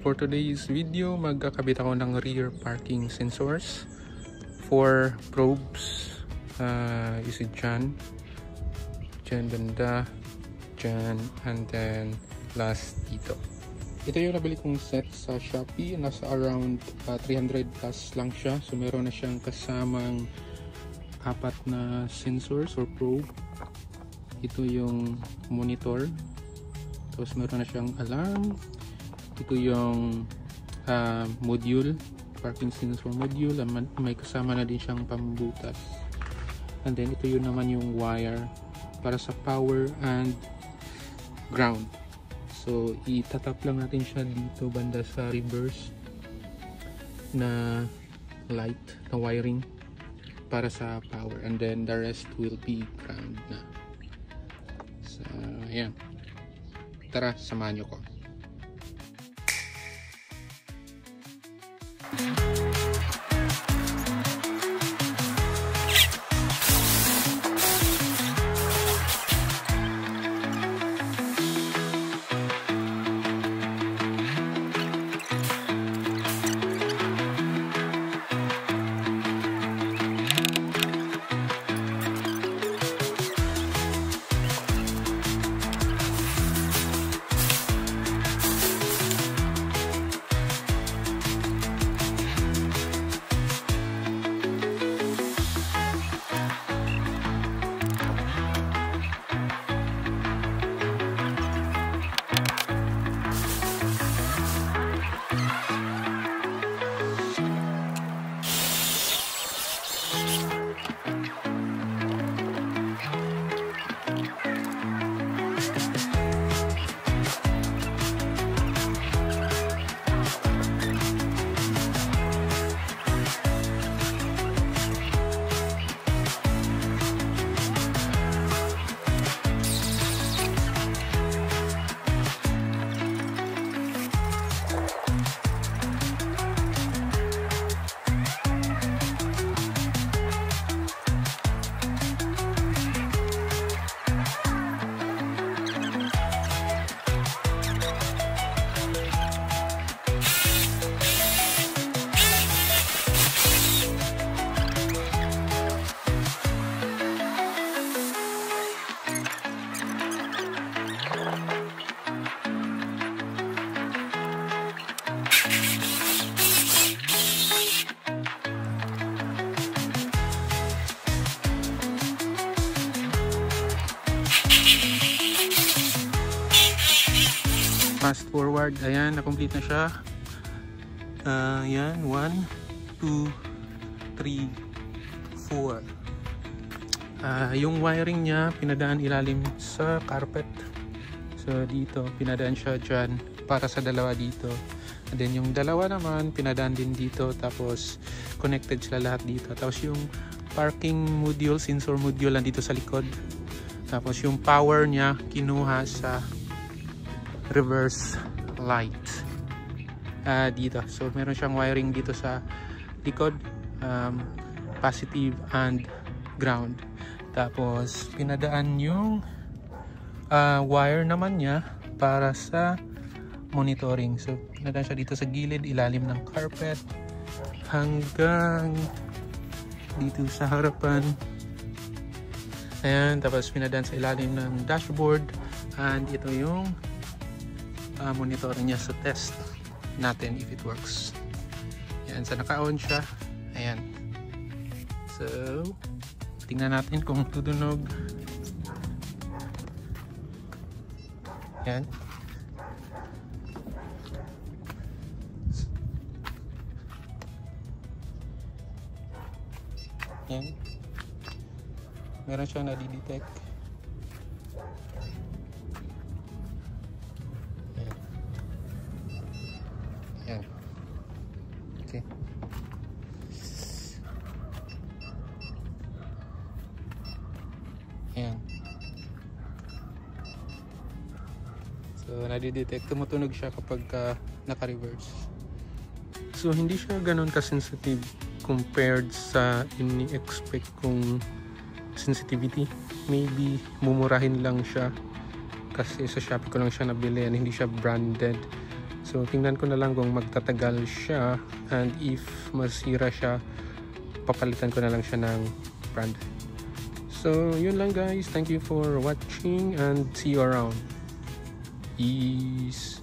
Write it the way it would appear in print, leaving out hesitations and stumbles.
For today's video, magkakabit ako ng rear parking sensors for probes. Is it dyan, banda, dyan, and then last dito. Ito yung nabili kong set sa Shopee. Nasa around 300 plus lang siya. So meron na siyang kasamang 4 na sensors or probe. Ito yung monitor. Tapos meron na siyang alarm. Ito yung module, parking sensor module. May kasama na din siyang pambutas. And then ito yun naman yung wire para sa power and ground. So itatap lang natin siya dito banda sa reverse na light na wiring para sa power, and then the rest will be ground na. So ayan, tara samahan nyo ko. Fast forward, ayan, na-complete na siya. Ayan, 1, 2, 3, 4. Yung wiring niya, pinadaan ilalim sa carpet. So dito, pinadaan siya dyan para sa dalawa dito. And then yung dalawa naman, pinadaan din dito. Tapos connected sila lahat dito. Tapos yung parking module, sensor module, nandito sa likod. Tapos yung power niya, kinuha sa reverse light dito. So meron siyang wiring dito sa likod, positive and ground. Tapos pinadaan yung wire naman niya para sa monitoring. So pinadaan siya dito sa gilid, ilalim ng carpet hanggang dito sa harapan. Ayan, tapos pinadaan sa ilalim ng dashboard, and ito yung monitoring niya sa test natin if it works. Ayan, so naka-on siya. Ayan. So tingnan natin kung tutunog. Ayan. Ayan. Meron siyang nadi-detect. Ayan. Okay. Ayan. So, nadi-detect. Tumutunog siya kapag naka-reverse. So, hindi siya ganun ka-sensitive compared sa ini-expect kong sensitivity. Maybe mumurahin lang siya kasi sa Shopee ko lang siya nabili and hindi siya branded. So tingnan ko na lang kung magtatagal siya, and if masira siya, papalitan ko na lang siya ng brand. So yun lang guys, thank you for watching and see you around. Peace.